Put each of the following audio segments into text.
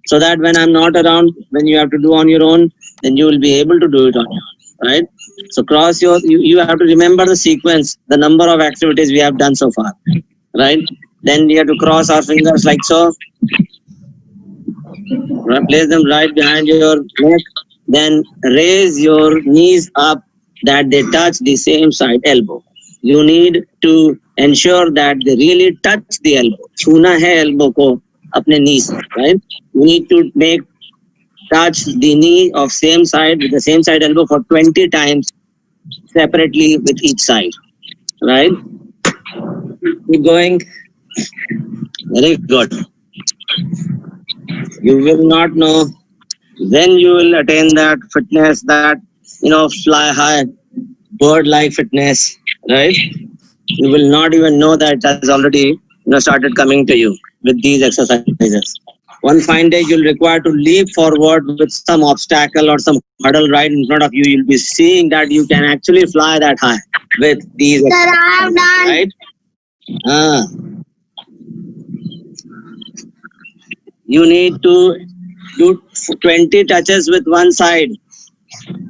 so that when I'm not around, when you have to do on your own, then you will be able to do it on your own, right? So cross you have to remember the sequence, the number of activities we have done so far, right? Then we have to cross our fingers like so, right? Place them right behind your neck, then raise your knees up that they touch the same side elbow. You need to ensure that they really touch the elbow. छूना है elbow को अपने knee से, right? You need to make touch the knee of same side with the same side elbow for 20 times separately with each side, right? Keep going. Very good. You will not know when you will attain that fitness, that fly high, bird like fitness, right? You will not even know that it has already started coming to you with these exercises. One fine day you'll require to leap forward with some obstacle or some hurdle right in front of you. You'll be seeing that you can actually fly that high with these exercises, right? Ah, you need to do 20 touches with one side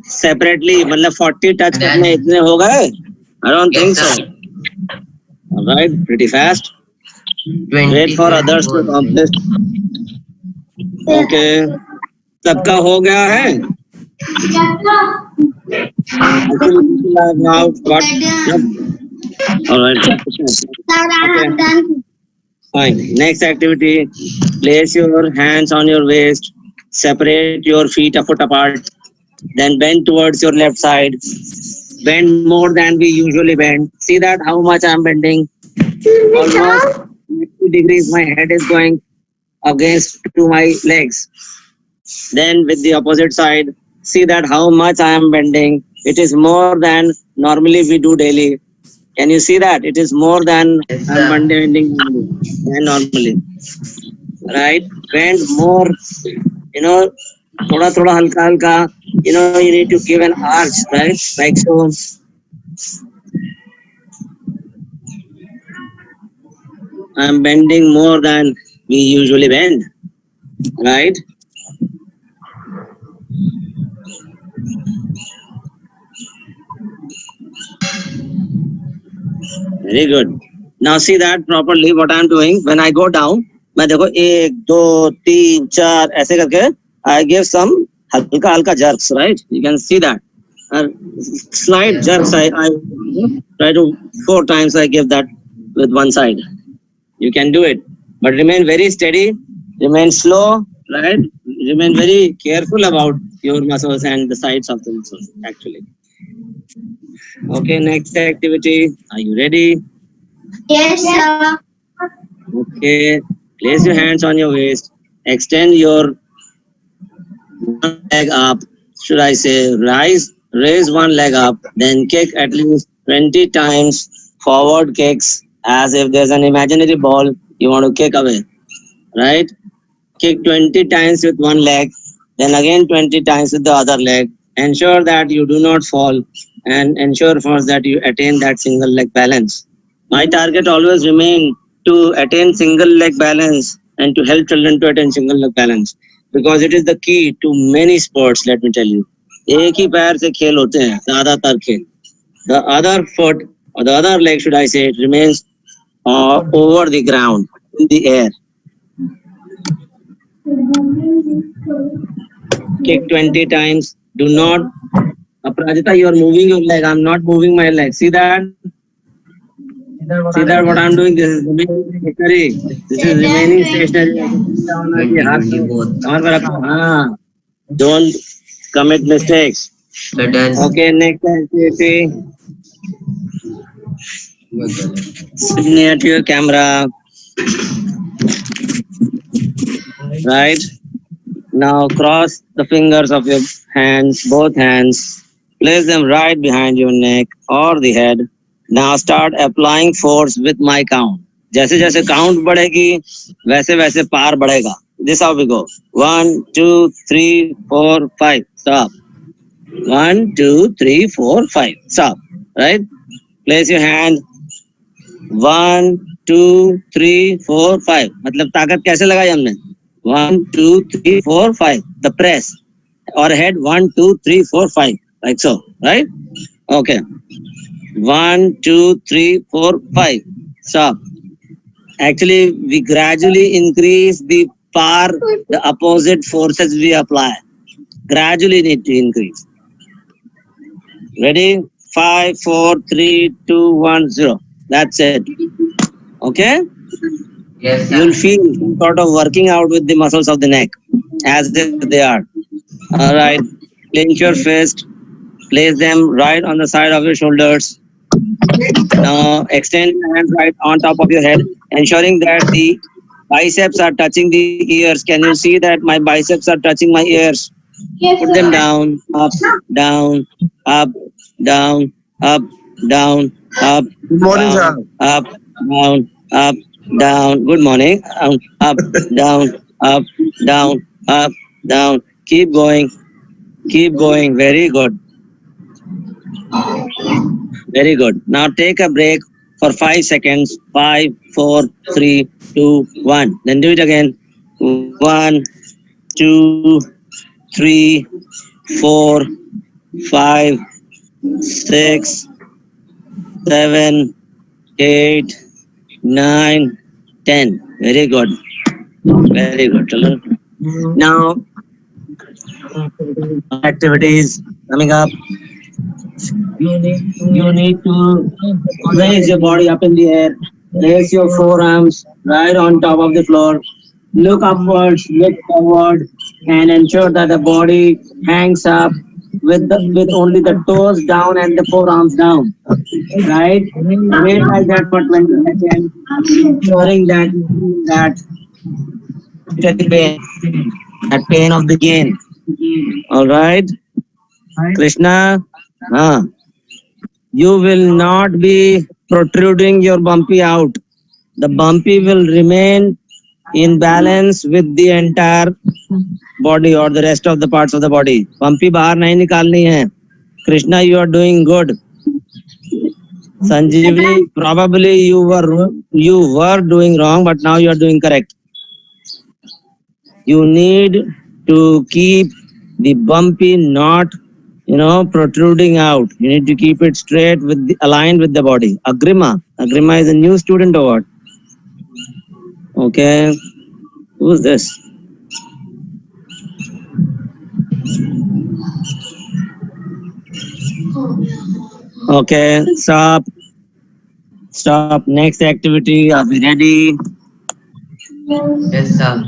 separately. मतलब 40 touch करने इतने हो गए? I don't think so. All right, pretty fast. Wait for others to accomplish. Okay, सबका हो गया है? Actually, people have now got. All right. Okay. Fine. Next activity. Place your hands on your waist. Separate your feet a foot apart. Then bend towards your left side. Bend more than we usually bend. See that how much I'm bending? Almost 90 degrees. My head is going against to my legs. Then with the opposite side, see that how much I am bending. It is more than normally we do daily. Can you see that? It is more than I'm bending than normally. Right? Bend more, you know, thoda thoda halka halka. You need to give an arch, right? Like so. I'm bending more than we usually bend, right? Very good. Now see that properly what I'm doing when I go down. मैं देखो 1 2 3 4 ऐसे करके I give some हल्का हल्का jerks, right? You can see that. Slight jerks I try to 4 times I give that with one side. You can do it, but remain very steady, remain slow, right? Remain very careful about your muscles and the sides of the muscles actually. Okay, next activity. Are you ready? Yes, sir. Okay, place your hands on your waist. Extend your one leg up. Should I say raise one leg up, then kick at least 20 times forward kicks as if there's an imaginary ball you want to kick away, right? Kick 20 times with one leg, then again 20 times with the other leg. Ensure that you do not fall and ensure first that you attain that single leg balance. My target always remain to attain single leg balance and to help children to attain single leg balance because it is the key to many sports, let me tell you. एक ही पैर से खेल होते हैं ज्यादातर खेल. The other foot or the other leg, should I say, it remains over the ground in the air. Kick 20 times. Do not. Aparajita, you are moving your leg. I'm not moving my leg. See that? See that what I'm doing? This is remaining stationary. This is remaining stationary. Don't commit mistakes. Okay, next activity. Sit near to your camera. Right? Now cross the fingers of your hands, both hands. Place them right behind your neck or the head. Now start applying force with my count. जैसे जैसे count बढ़ेगी वैसे वैसे पार बढ़ेगा. This how we go. 1 2 3 4 5. Stop. 1 2 3 4 5. Stop. Right? Place your hand. 1 2 3 4 5. मतलब ताकत कैसे लगाई हमने? 1, 2, 3, 4, 5. The press or head 1, 2, 3, 4, 5. Like so, right? Okay. 1, 2, 3, 4, 5. Stop. Actually, we gradually increase the power, the opposite forces we apply. Gradually need to increase. Ready? 5, 4, 3, 2, 1, 0. That's it. Okay? Yes, You'll sir. feel some sort of working out with the muscles of the neck as if they are. All right. Clench your fist. Place them right on the side of your shoulders. Now extend your hands right on top of your head, ensuring that the biceps are touching the ears. Can you see that my biceps are touching my ears? Yes, Put them sir. down, up, down, up, down, up, down, up, Good morning, down, sir. up, down, up, down. Good morning. Up, down, up, down, up, down. Keep going, keep going. Very good. Very good. Now take a break for 5 seconds. 5, 4, 3, 2, 1. Then do it again. 1, 2, 3, 4, 5, 6, 7, 8, 9, 10. Very good. Very good, children. Now, activities coming up. You need to raise your body up in the air. Place your forearms right on top of the floor. Look upwards, look forward, and ensure that the body hangs up with only the toes down and the forearms down. Right? Wait like that for 20 seconds, ensuring that steady pain, that pain of the gain. All right, Krishna. Ah, you will not be protruding your bumpy out. The bumpy will remain in balance with the entire body or the rest of the parts of the body. Bumpy बाहर नहीं निकालनी है. Krishna, you are doing good. Sanjeevani, probably you were doing wrong, but now you are doing correct. You need to keep the bumpy not protruding out. You need to keep it straight with aligned with the body. Agrima is a new student or what? Okay, who's this? Okay, stop. Next activity, are we ready? Yes, sir.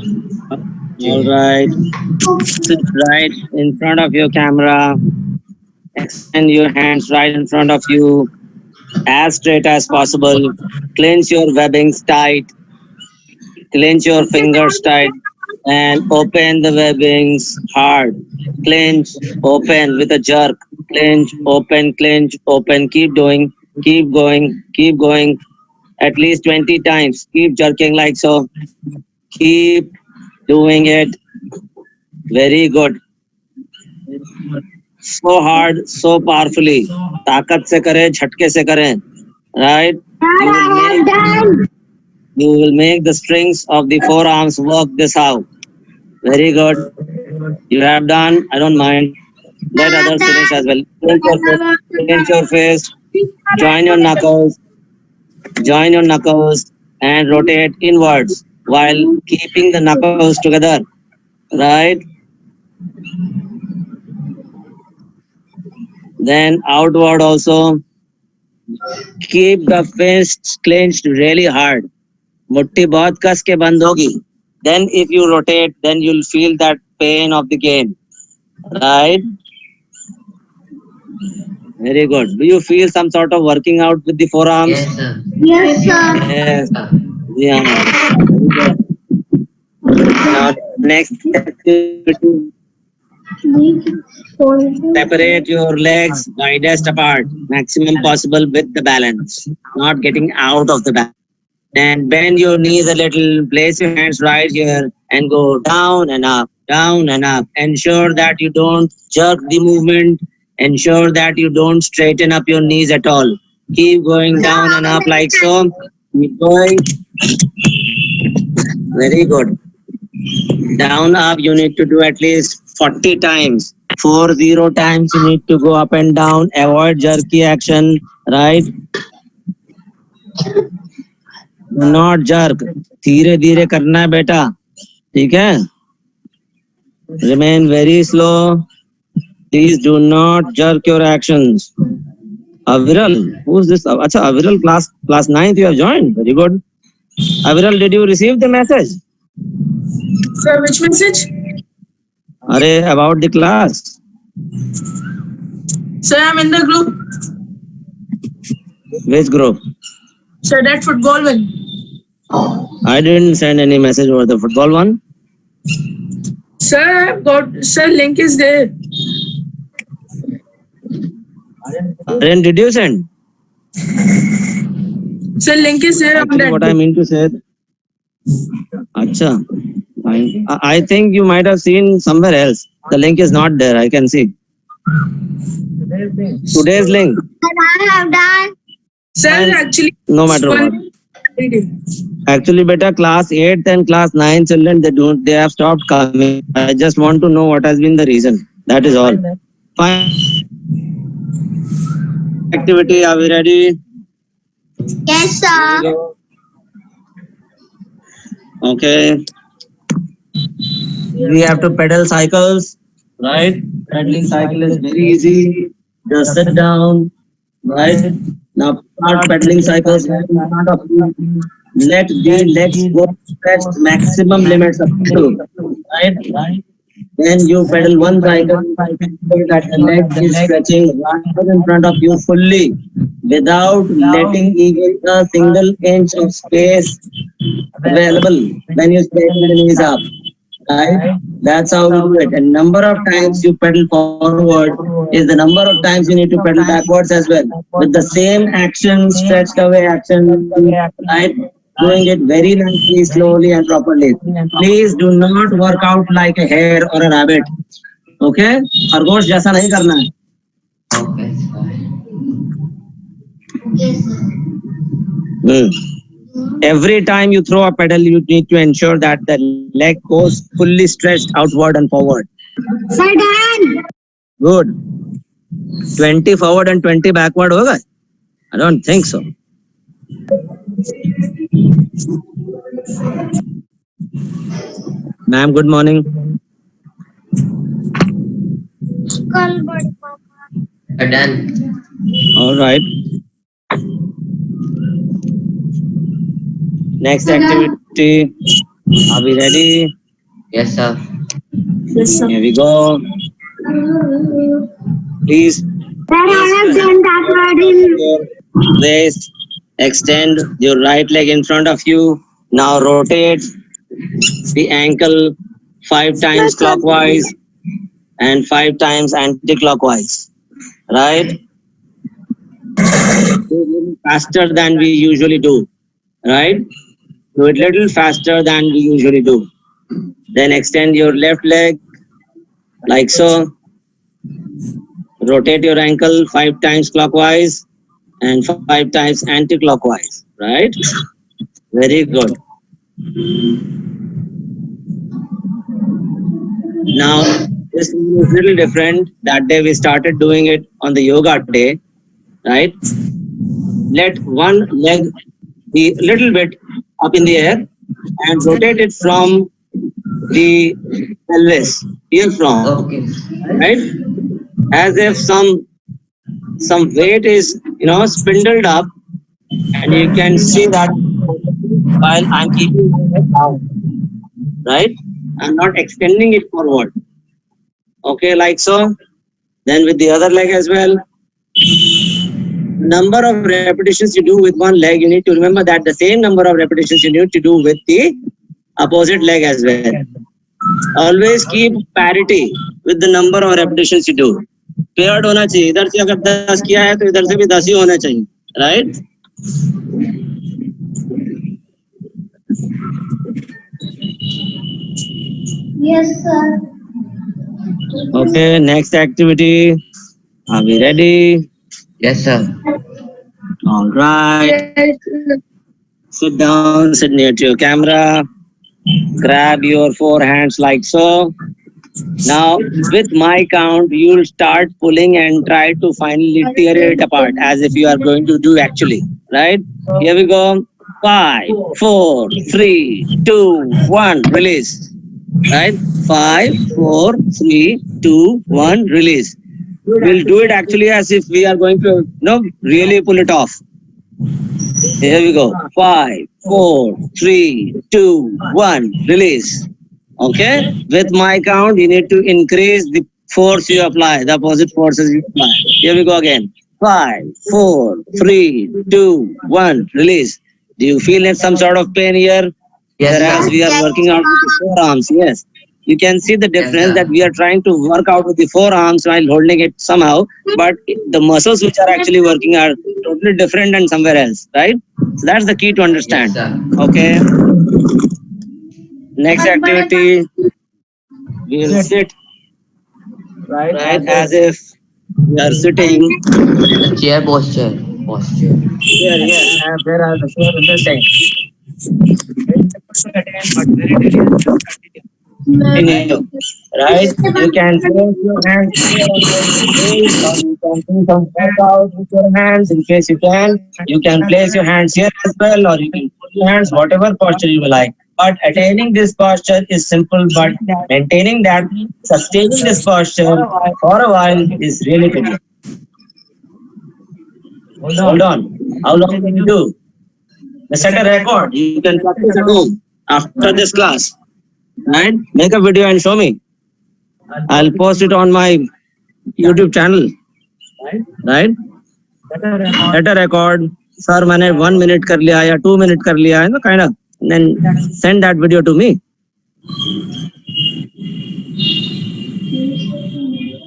All right, sit right in front of your camera. Extend your hands right in front of you as straight as possible. Clench your webbings tight. Clench your fingers tight and open the webbings hard. Clench, open with a jerk. Clench, open. Keep doing, keep going, keep going. At least 20 times. Keep jerking like so. Keep doing it. Very good. So hard, so powerfully. ताकत से करें, झटके से करें. Right? Sir, I have done. You will make the strings of the forearms work this out. Very good. You have done. I don't mind. Let others finish as well. Clench your fist. Join your knuckles. Join your knuckles and rotate inwards while keeping the knuckles together. Right? Then outward also. Keep the fists clenched really hard. मुट्ठी बहुत कस के बंद होगी. Then if you rotate, then you'll feel that pain of the game. Right? Very good. Do you feel some sort of working out with the forearms? Yes, sir. Yes, sir. Yes. Sir. Yeah. Very good. Now next activity, separate your legs widest apart, maximum possible with the balance, not getting out of the balance. Then bend your knees a little, place your hands right here and go down and up, down and up. Ensure that you don't jerk the movement. Ensure that you don't straighten up your knees at all. Keep going down and up like so. Keep going. Very good. Down up you need to do at least 40 times. 40 times you need to go up and down. Avoid jerky action, right? Do not jerk. धीरे धीरे करना है बेटा, ठीक है? Remain very slow. Please do not jerk your actions. Aviral, who's this? Acha, Aviral, class 9th you have joined. Very good. Aviral, did you receive the message? Sir, which message? Arey, about the class. Sir, I'm in the group. Which group? Sir, that football one. I didn't send any message over the football one. Sir, I've got. Sir, link is there. Then did you send? Sir, link is there on Actually, that. what I mean to say. Acha, fine. I think you might have seen somewhere else. The link is not there. I can see. Today's link. Sir, I have done. Sir, Fine. actually. No matter what. Actually, beta, class 8th and class 9 children, they have stopped coming. I just want to know what has been the reason. That is all. Fine. Activity, are we ready? Yes, sir. Okay. We have to pedal cycles, right? Pedaling cycle is very easy. Just sit down, right? Now start pedaling cycles in front of you. Let the legs go stretched maximum limits up to, right? Then you pedal one cycle, ensure that the leg is stretching right in front of you fully without letting even a single inch of space available when you stretch the knees up. Right? That's how we do it. And number of times you pedal forward is the number of times you need to pedal backwards as well. With the same action, stretched away action, right? Doing it very nicely, slowly and properly. Please do not work out like a hare or a rabbit. Okay? खरगोश जैसा नहीं करना है. Yes, sir. Every time you throw a pedal, you need to ensure that the leg goes fully stretched outward and forward. Sir, done. Good. 20 forward and 20 backward होगा? I don't think so. Ma'am, good morning. Call body, Papa. Done. All right. Next activity. Are we ready? Yes, sir. Yes, sir. Here we go. Please Sir, I have done that word in. your waist. Extend your right leg in front of you. Now rotate the ankle 5 times clockwise and 5 times anti-clockwise. Right? Faster than we usually do. Right? Do it little faster than we usually do. Then extend your left leg like so. Rotate your ankle 5 times clockwise and 5 times anti-clockwise. Right? Very good. Now, this is a little different. That day we started doing it on the yoga day, right? Let one leg be a little bit up in the air and rotate it from the pelvis, here from, Okay. right? As if some weight is, spindled up, and you can see that while I'm keeping my head down, right? I'm not extending it forward. Okay, like so. Then with the other leg as well. Number of repetitions you do with one leg, you need to remember that the same number of repetitions you need to do with the opposite leg as well. Always keep parity with the number of repetitions you do. Paired होना चाहिए. इधर से अगर 10 किया है तो इधर से भी 10 ही होना चाहिए, right? Yes, sir. Okay, next activity. Are we ready? Yes, sir. All right. Yes, sir. Sit down, sit near to your camera. Grab your four hands like so. Now, with my count, you'll start pulling and try to finally tear it apart as if you are going to do actually. Right? Here we go. Five, four, three, two, one, release. Right? Five, four, three, two, one, release. We'll do it actually as if we are going to really pull it off. Here we go. Five, four, three, two, one, release. Okay? With my count, you need to increase the force you apply, the opposite forces you apply. Here we go again. Five, four, three, two, one, release. Do you feel some sort of pain here? Yes, Whereas sir. we are working out with the forearms, yes. You can see the difference sir. that we are trying to work out with the forearms while holding it somehow, but the muscles which are actually working are totally different and somewhere else, right? So that's the key to Yes, understand. sir. Okay. Next activity, we will sit right as if we are sitting. The chair posture. Posture. Here, yeah, there are the chair in this thing. Continue. Right? You can place your hands here on your knees, or you can do some workout with your hands in case you can. You can place your hands here as well, or you can put your hands whatever posture you like. But attaining this posture is simple, but maintaining that, sustaining this posture for a while is really tricky. Hold on. How long can you do? Let's set a record. You can practice at home after this class. Right? Make a video and show me. I'll post it on my YouTube channel. Right? Set a record. Sir, मैंने 1 minute कर लिया या 2 minute कर लिया है ना kind of. And then send that video to me.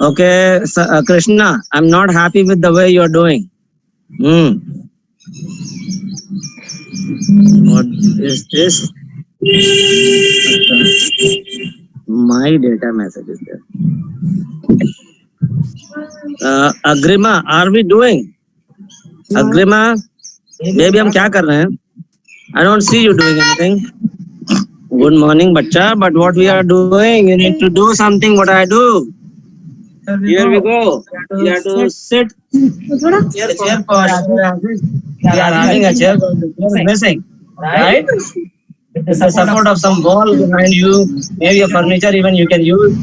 Okay, Krishna, I'm not happy with the way you're doing. What is this? My data message is there. Agrima, are we doing? Agrima, baby, हम क्या कर रहे हैं? I don't see you doing anything. Good morning, bacha. But what we are doing, you need to do something. What I do? Here we go. You have to sit. The chair posture. We are having a chair. The chair is missing, right? With the support of some wall behind you, maybe a furniture even you can use.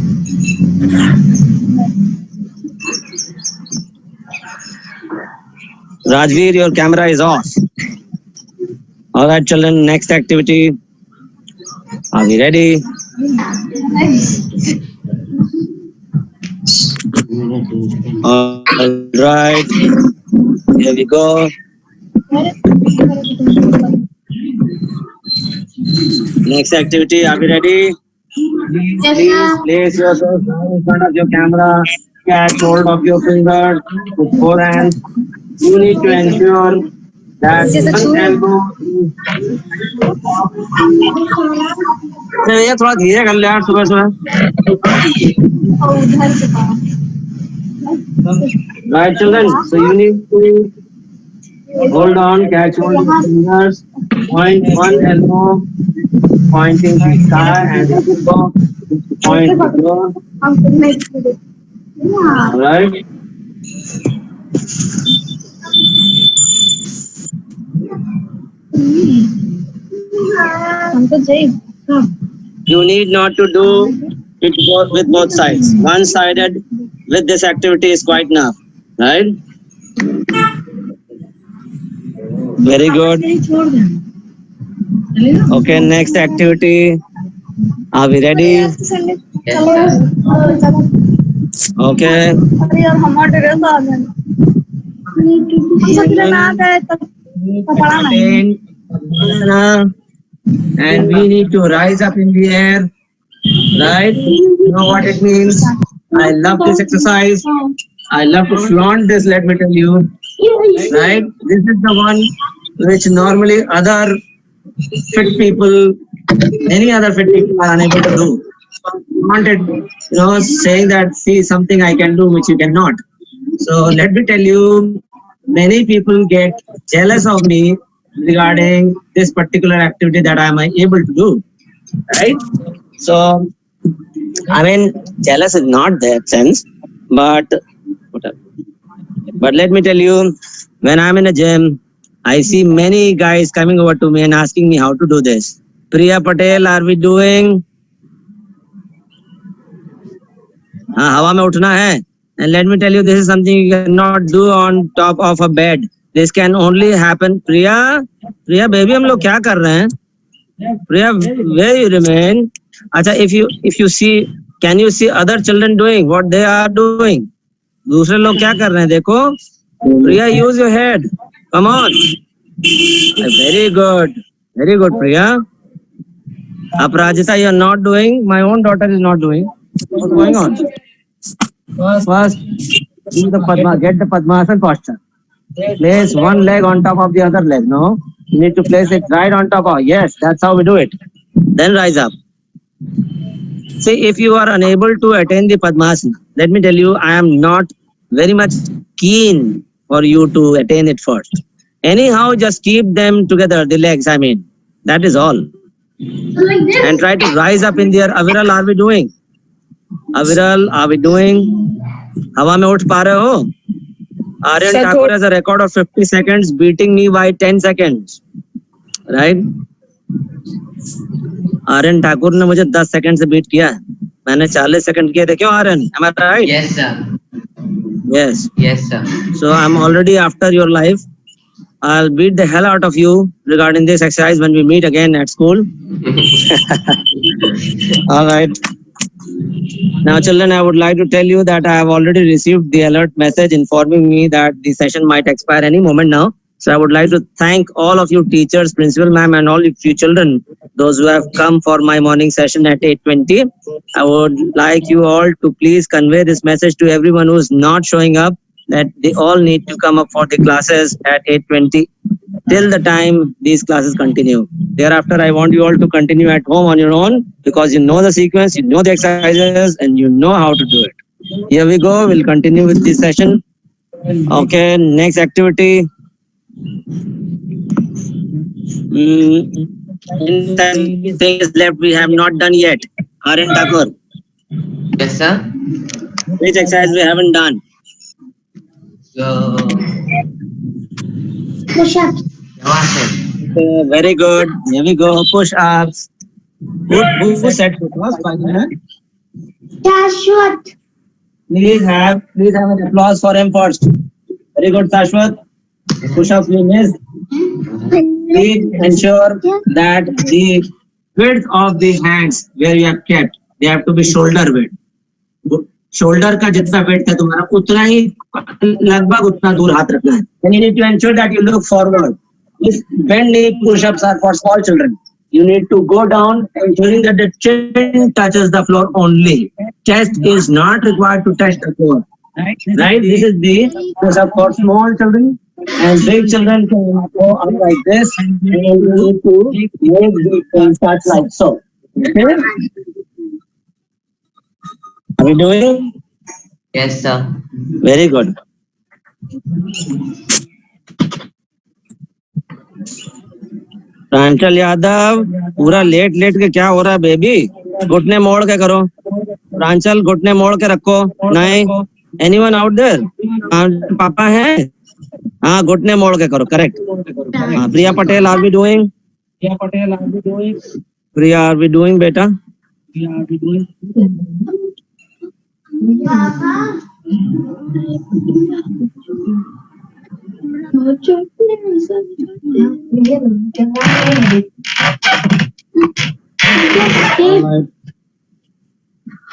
Rajveer, your camera is off. All right, children, next activity. Are we ready? All right. Here we go. Next activity. Are we ready? Yes, Please sir. place yourself in front of your camera. Catch hold of your fingers with four hands. You need to ensure that one elbow is. भैया थोड़ा धीरे कर ले यार सुबह सुबह. Right, children. So you need to hold on, catch hold of your fingers, point one elbow, pointing to the sky, and the elbow point to the floor. All right. You need not to do it with both sides. One-sided with this activity is quite enough, right? Very good. Okay, next activity. Are we ready? Yes, sir. Okay. And we need to rise up in the air, right? You know what it means? I love this exercise. I love to flaunt this, let me tell you. Right? This is the one which normally other fit people, many other fit people are unable to do. Wanted, saying that, see something I can do which you cannot. So let me tell you, many people get jealous of me regarding this particular activity that I am able to do. right? So, I mean, jealous is not that sense, but but let me tell you, when I'm in a gym, I see many guys coming over to me and asking me how to do this. Priya Patel, are we doing? हाँ हवा में उठना है. And let me tell you, this is something you cannot do on top of a bed. This can only happen. Priya baby, हम लोग क्या कर रहे हैं? Priya, where you remain? अच्छा, if you see, can you see other children doing what they are doing? दूसरे लोग क्या कर रहे हैं? देखो. Priya, use your head. Come on. Very good, Priya. Aparajita, you are not doing. My own daughter is not doing. What's going on? First, do the get the Padmasana posture. Place one leg on top of the other leg. No, you need to place it right on top of. Yes, that's how we do it. Then rise up. See, if you are unable to attain the Padmasana, let me tell you, I am not very much keen for you to attain it first. Anyhow, just keep them together, the legs, I mean. That is all. Like this. And try to rise up in the air. Aviral, are we doing? Aviral, are we doing? हवा में उठ पा रहे हो? Aryan Sir, Thakur has a record of 50 seconds, beating me by 10 seconds. Right? Aryan Thakur ने मुझे 10 second से beat किया. मैंने 40 सेकंड किए थे. क्यों Aryan? Am I right? Yes, sir. Yes. Yes, sir. So I'm already after your life. I'll beat the hell out of you regarding this exercise when we meet again at school. All right. Now, children, I would like to tell you that I have already received the alert message informing me that the session might expire any moment now. So I would like to thank all of you teachers, principal ma'am, and all of you children, those who have come for my morning session at 8:20. I would like you all to please convey this message to everyone who is not showing up, that they all need to come up for the classes at 8:20 till the time these classes continue. Thereafter, I want you all to continue at home on your own, because you know the sequence, you know the exercises, and you know how to do it. Here we go. We'll continue with this session. Okay, next activity. Things left we have not done yet. Aryan Thakur, Yes, sir. which exercise we haven't done? So, Push up. Namaste. Very good. Here we go. Push ups. Who said it was fine? Shashwat. Please have an applause for him first. Very good, Shashwat. Push up we missed. Please ensure that the width of the hands where you have kept, they have to be shoulder width. Shoulder का जितना wait है तुम्हारा उतना ही लगभग उतना दूर हाथ रखना है. And you need to ensure that you look forward. If bend knee push-ups are for small children, you need to go down ensuring that the chin touches the floor only. Chest is not required to touch the floor. Right? This is the push-up for small children. And big children can go up like this. And you need to make the touch like so. Okay? Are we doing? Yes, sir. Very good. प्रांचल Yadav, पूरा late के क्या हो रहा है baby? घुटने मोड़ के करो. प्रांचल घुटने मोड़ के रखो. नहीं, एनीवन आउट देयर? पापा है? हाँ, घुटने मोड़ के करो. Correct. Priya Patel, are we doing? Priya, are we doing बेटा?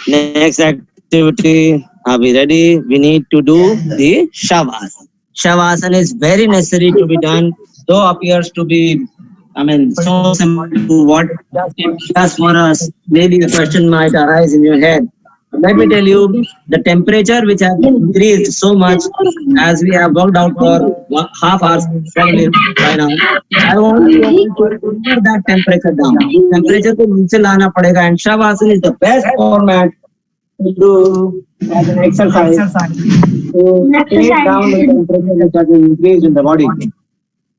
Next activity, are we ready? We need to do the Shavasana. Shavasana is very necessary to be done, though appears to be, so simple to what it does for us. Maybe a question might arise in your head. Let me tell you, the temperature which has increased so much as we have worked out for half hours probably by now, I want you to bring that temperature down. Temperature को नीचे लाना पड़ेगा, and Shavasana is the best format to do as an exercise to take down the temperature which has increased in the body.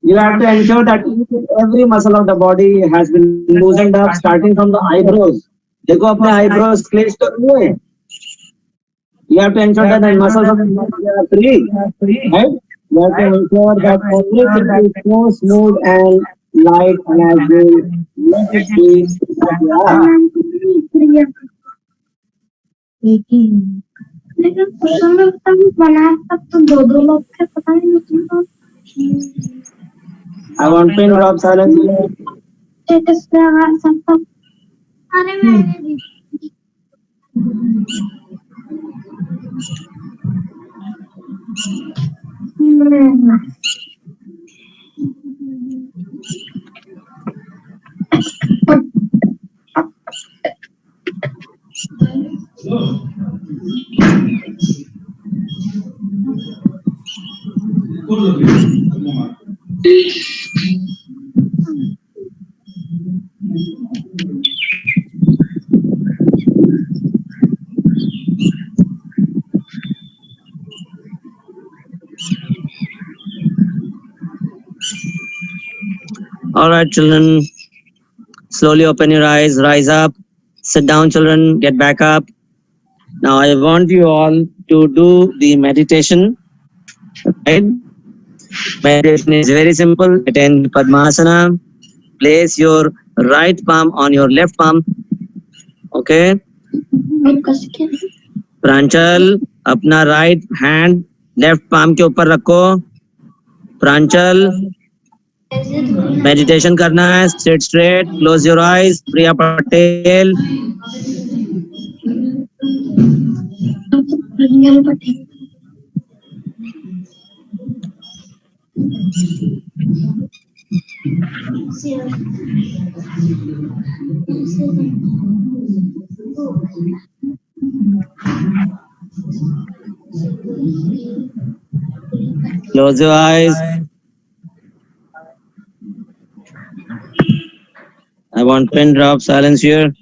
You have to ensure that each and every muscle of the body has been loosened up, starting from the eyebrows. देखो अपने eyebrows clenched कर लिए. You have to ensure that the muscles of the body are free, right? You have to ensure that everything is so smooth and light and as you let it be as you are. लेकिन उसमें तब बना तब तो दो दो लोग थे पता नहीं उसमें तो I want pin drop silence here. Status पे आवाज सबका अरे मैंने भी All right, children. Slowly open your eyes, rise up, sit down, children, get back up. Now I want you all to do the meditation. Right? Meditation is very simple. Attend Padmasana. Place your right palm on your left palm. Okay. प्रांचल अपना right hand left palm के ऊपर रखो. प्रांचल meditation करना है. Seat straight, close your eyes. Priya Patel, close your eyes. I want pin drop silence here.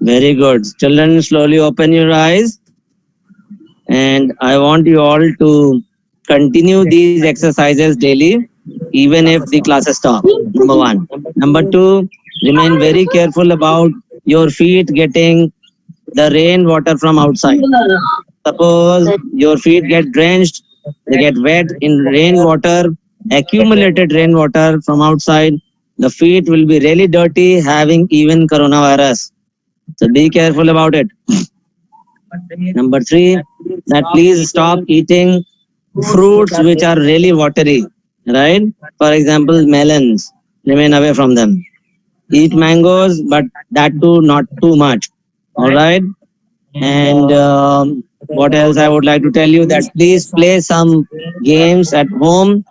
Very good. Children, slowly open your eyes. And I want you all to continue these exercises daily, even if the classes stop. Number one. Number two, remain very careful about your feet getting the rainwater from outside. Suppose your feet get drenched, they get wet in rainwater, accumulated rainwater from outside. The feet will be really dirty, having even coronavirus. So be careful about it. Number three, that please stop eating fruits which are really watery, right? For example, melons, remain away from them. Eat mangoes, but that too not too much. All right. And what else I would like to tell you that please play some games at home,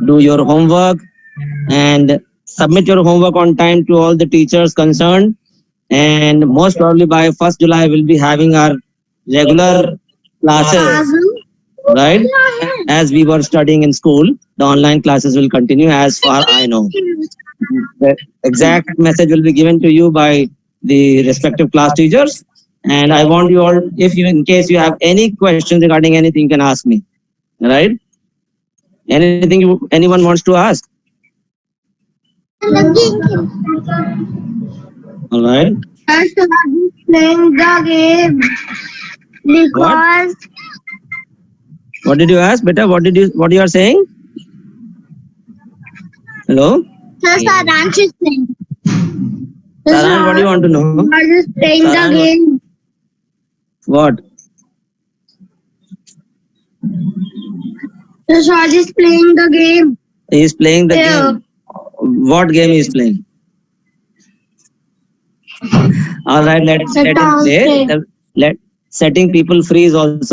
do your homework, and submit your homework on time to all the teachers concerned. And most probably by 1st July, we'll be having our regular classes, right? As we were studying in school, the online classes will continue as far I know. The exact message will be given to you by the respective class teachers. And I want you all, if you, in case you have any questions regarding anything, you can ask me, right? Anything anyone wants to ask? All right. playing the game because What did you ask, beta? What you are saying? Hello? Sir, Saransh is playing. Saran, what do you want to know? I just playing Saran, the game. What? The Raj is playing the game. He is playing the Yeah. game. What game he is playing? All right, let it play. Let setting people free is also